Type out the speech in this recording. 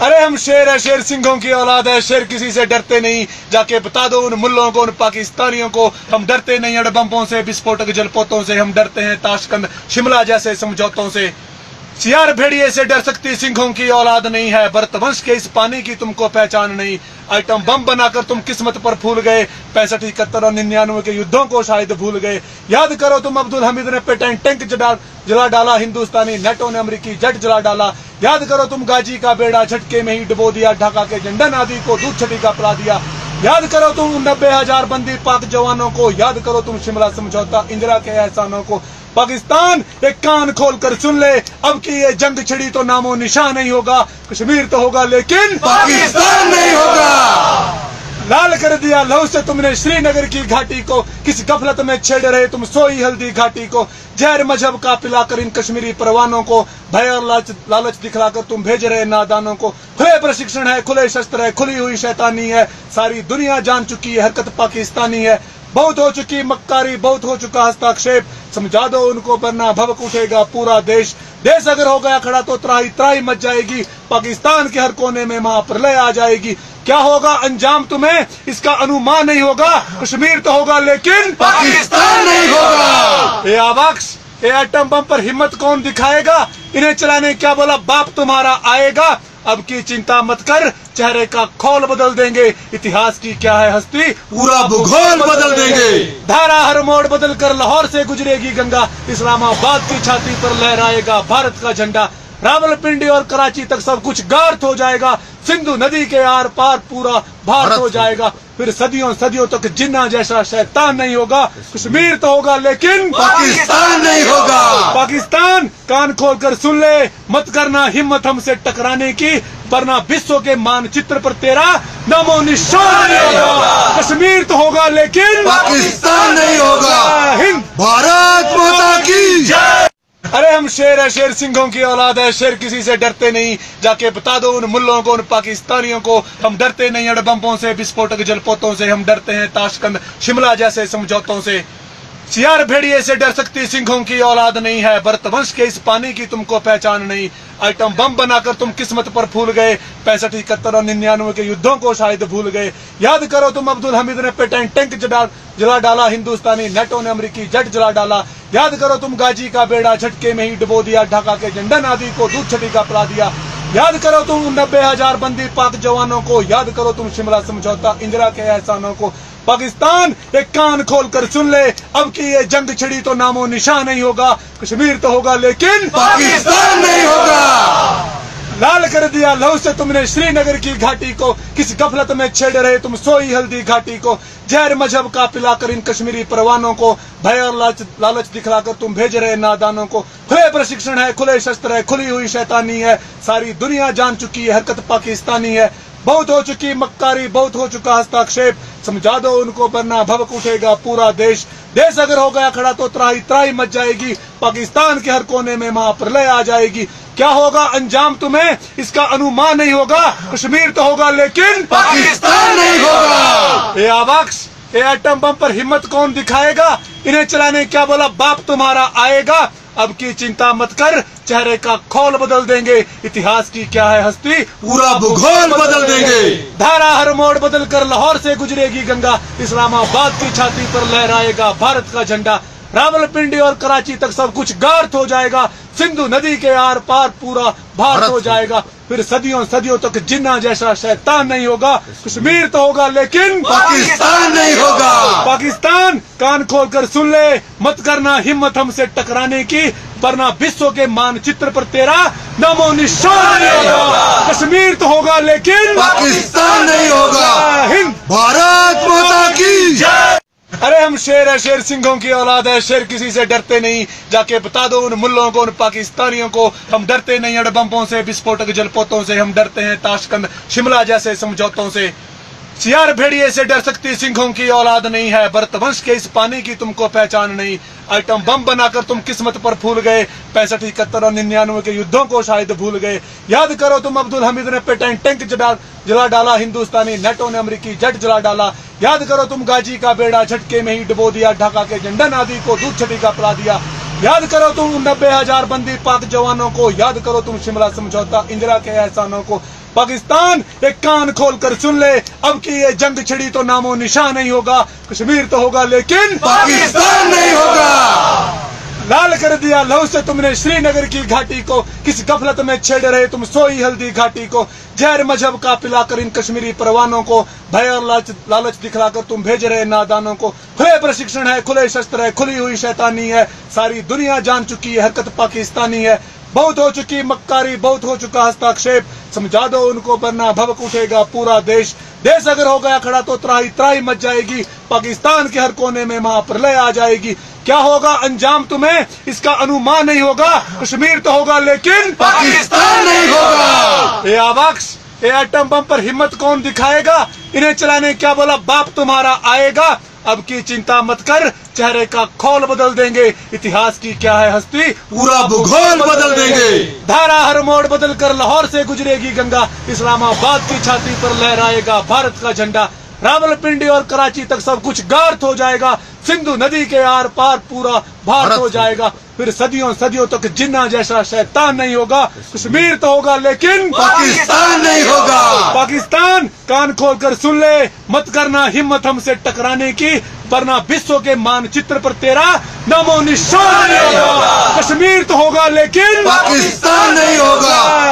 अरे हम शेर है, शेर सिंहों की औलाद है, शेर किसी से डरते नहीं। जाके बता दो उन मुल्लों को, उन पाकिस्तानियों को, हम डरते नहीं अड़बम्पों से, विस्फोटक जलपोतों से, हम डरते हैं ताशकंद शिमला जैसे समझौतों से। सियार भेड़िए से डर सकती सिंहों की औलाद नहीं है, भरतवंश के इस पानी की तुमको पहचान नहीं। आइटम बम बनाकर तुम किस्मत पर फूल गए, 65, 71 और 99 के युद्धों को शायद भूल गए। याद करो तुम अब्दुल हमीद ने पेटेंट टैंक जला डाला, हिंदुस्तानी नेटो ने अमेरिकी जेट जला डाला। याद करो तुम गाजी का बेड़ा झटके में ही डुबो दिया, ढाका के झंडा नादी को दूध छटी का पिला दिया। याद करो तुम 90,000 बंदी पाक जवानों को, याद करो तुम शिमला समझौता, इंदिरा के एहसानों को। पाकिस्तान एक कान खोलकर सुन ले, अब की ये जंग छिड़ी तो नामो निशान नहीं होगा। कश्मीर तो होगा लेकिन पाकिस्तान नहीं होगा। लाल कर दिया लहू से तुमने श्रीनगर की घाटी को, किस गफलत में छेड़ रहे तुम सोई हल्दी घाटी को। जहर मजहब का पिलाकर इन कश्मीरी परवानों को, भय और लालच दिखलाकर तुम भेज रहे नादानों को। खुले प्रशिक्षण है, खुले शस्त्र है, खुली हुई शैतानी है, सारी दुनिया जान चुकी है हरकत पाकिस्तानी है। बहुत हो चुकी मक्कारी, बहुत हो चुका हस्ताक्षेप, समझा दो उनको वरना भवक उठेगा पूरा देश। देश अगर हो गया खड़ा तो त्राही त्राही मच जाएगी, पाकिस्तान के हर कोने में महाप्रलय आ जाएगी। क्या होगा अंजाम तुम्हें इसका अनुमान नहीं होगा, कश्मीर तो होगा लेकिन पाकिस्तान नहीं होगा। ये आवाक्स, ये एटम बम पर हिम्मत कौन दिखाएगा, इन्हें चलाने क्या बोला बाप तुम्हारा आएगा। अब की चिंता मत कर, चेहरे का खोल बदल देंगे, इतिहास की क्या है हस्ती, पूरा भूगोल बदल देंगे। धारा हर मोड़ बदल कर लाहौर से गुजरेगी गंगा, इस्लामाबाद की छाती पर लहराएगा भारत का झंडा। रावलपिंडी और कराची तक सब कुछ गार्थ हो जाएगा, सिंधु नदी के आर पार पूरा भारत हो जाएगा। फिर सदियों सदियों तक जिन्ना जैसा शैतान नहीं होगा, कश्मीर तो होगा लेकिन पाकिस्तान नहीं होगा। पाकिस्तान कान खोलकर सुन ले, मत करना हिम्मत हमसे टकराने की, वरना विश्व के मानचित्र पर तेरा नामो निशान नहीं होगा। कश्मीर तो होगा लेकिन पाकिस्तान नहीं होगा। हिंद भारत माता की जय। अरे हम शेर है, शेर सिंहों की औलाद है, शेर किसी से डरते नहीं। जाके बता दो उन मुल्लों को, उन पाकिस्तानियों को, हम डरते नहीं अड़बम्पों से, विस्फोटक जलपोतों से, हम डरते हैं ताशकंद शिमला जैसे समझौतों से। सियार भेड़िए से डर सकती सिंहों की औलाद नहीं है, भरतवंश के इस पानी की तुमको पहचान नहीं। आइटम बम बनाकर तुम किस्मत पर फूल गए, 65, 71 और 99 के युद्धों को शायद भूल गए। याद करो तुम अब्दुल हमीद ने पेटेंट टैंक जला डाला, हिंदुस्तानी नेटो ने अमेरिकी जेट जला डाला। याद करो तुम गाजी का बेड़ा झटके में ही डुबो दिया, ढाका के झंडा नादी को दूध छटी का पिला दिया। याद करो तुम 90,000 बंदी पाक जवानों को, याद करो तुम शिमला समझौता, इंदिरा के एहसानों को। पाकिस्तान एक कान खोलकर सुन ले, अब की ये जंग छिड़ी तो नामो निशान नहीं होगा, कश्मीर तो होगा लेकिन पाकिस्तान नहीं होगा। लाल कर दिया लहू से तुमने श्रीनगर की घाटी को, किस गफलत में छेड़ रहे तुम सोई हल्दी घाटी को। जहर मजहब का पिलाकर इन कश्मीरी परवानों को, भय और लालच दिखलाकर तुम भेज रहे नादानों को। खुले प्रशिक्षण है, खुले शस्त्र है, खुली हुई शैतानी है, सारी दुनिया जान चुकी है हरकत पाकिस्तानी है। बहुत हो चुकी मक्कारी, बहुत हो चुका हस्ताक्षेप, समझा दो उनको वरना भवक उठेगा पूरा देश। देश अगर हो गया खड़ा तो त्राही त्राही मच जाएगी, पाकिस्तान के हर कोने में महाप्रलय आ जाएगी। क्या होगा अंजाम तुम्हें इसका अनुमान नहीं होगा, कश्मीर तो होगा लेकिन पाकिस्तान नहीं होगा। ये आवाक्स, ये एटम बम पर हिम्मत कौन दिखाएगा, इन्हें चलाने क्या बोला बाप तुम्हारा आएगा। अब की चिंता मत कर, चेहरे का खोल बदल देंगे, इतिहास की क्या है हस्ती, पूरा भूगोल बदल देंगे। धारा हर मोड़ बदल कर लाहौर से गुजरेगी गंगा, इस्लामाबाद की छाती पर लहराएगा भारत का झंडा। रावलपिंडी और कराची तक सब कुछ गार्थ हो जाएगा, सिंधु नदी के आर पार पूरा भारत हो जाएगा। फिर सदियों सदियों तक जिन्ना जैसा शैतान नहीं होगा, कश्मीर तो होगा लेकिन पाकिस्तान नहीं होगा। पाकिस्तान कान खोलकर सुन ले, मत करना हिम्मत हमसे टकराने की, वरना विश्व के मानचित्र पर तेरा नामो निशान नहीं होगा। कश्मीर तो होगा लेकिन पाकिस्तान नहीं होगा। हिंद भारत माता की जय। अरे हम शेर है, शेर सिंहों की औलाद है, शेर किसी से डरते नहीं। जाके बता दो उन मुल्लों को, उन पाकिस्तानियों को, हम डरते नहीं अड़बम्पों से, विस्फोटक जलपोतों से, हम डरते हैं ताशकंद शिमला जैसे समझौतों से। सियार भेड़िए से डर सकती सिंहों की औलाद नहीं है, भरतवंश के इस पानी की तुमको पहचान नहीं। आइटम बम बनाकर तुम किस्मत पर फूल गए, 65, 71 और 99 के युद्धों को शायद भूल गए। याद करो तुम अब्दुल हमीद ने पेटेंट टैंक जला डाला, हिंदुस्तानी नेटो ने अमेरिकी जेट जला डाला। याद करो तुम गाजी का बेड़ा झटके में ही डुबो दिया, ढाका के झंडा नादी को दूध छटी का पिला दिया। याद करो तुम 90,000 बंदी पाक जवानों को, याद करो तुम शिमला समझौता, इंदिरा के एहसानों को। पाकिस्तान एक कान खोलकर सुन ले, अब की ये जंग छिड़ी तो नामो निशान नहीं होगा। कश्मीर तो होगा लेकिन पाकिस्तान नहीं होगा। लाल कर दिया लहू से तुमने श्रीनगर की घाटी को, किस गफलत में छेड़ रहे तुम सोई हल्दी घाटी को। जहर मजहब का पिलाकर इन कश्मीरी परवानों को, भय और लालच दिखलाकर तुम भेज रहे नादानों को। खुले प्रशिक्षण है, खुले शस्त्र है, खुली हुई शैतानी है, सारी दुनिया जान चुकी है हरकत पाकिस्तानी है। बहुत हो चुकी मक्कारी, बहुत हो चुका हस्तक्षेप, समझा दो उनको वरना भवक उठेगा पूरा देश। देश अगर हो गया खड़ा तो त्राही त्राही मच जाएगी, पाकिस्तान के हर कोने में महाप्रलय आ जाएगी। क्या होगा अंजाम तुम्हें इसका अनुमान नहीं होगा, कश्मीर तो होगा लेकिन पाकिस्तान नहीं होगा। ये आवाक्स, ये एटम बम पर हिम्मत कौन दिखाएगा, इन्हें चलाने क्या बोला बाप तुम्हारा आएगा। अब की चिंता मत कर, चेहरे का खोल बदल देंगे, इतिहास की क्या है हस्ती, पूरा भूगोल बदल देंगे। धारा हर मोड़ बदल कर लाहौर से गुजरेगी गंगा, इस्लामाबाद की छाती पर लहराएगा भारत का झंडा। रावलपिंडी और कराची तक सब कुछ गार्थ हो जाएगा, सिंधु नदी के आर पार पूरा भारत हो जाएगा। फिर सदियों सदियों तक जिन्ना जैसा शैतान नहीं होगा, कश्मीर तो होगा लेकिन पाकिस्तान नहीं होगा। पाकिस्तान कान खोलकर सुन ले, मत करना हिम्मत हमसे टकराने की, वरना विश्व के मानचित्र पर तेरा नामो निशान नहीं होगा। कश्मीर तो होगा लेकिन पाकिस्तान नहीं होगा।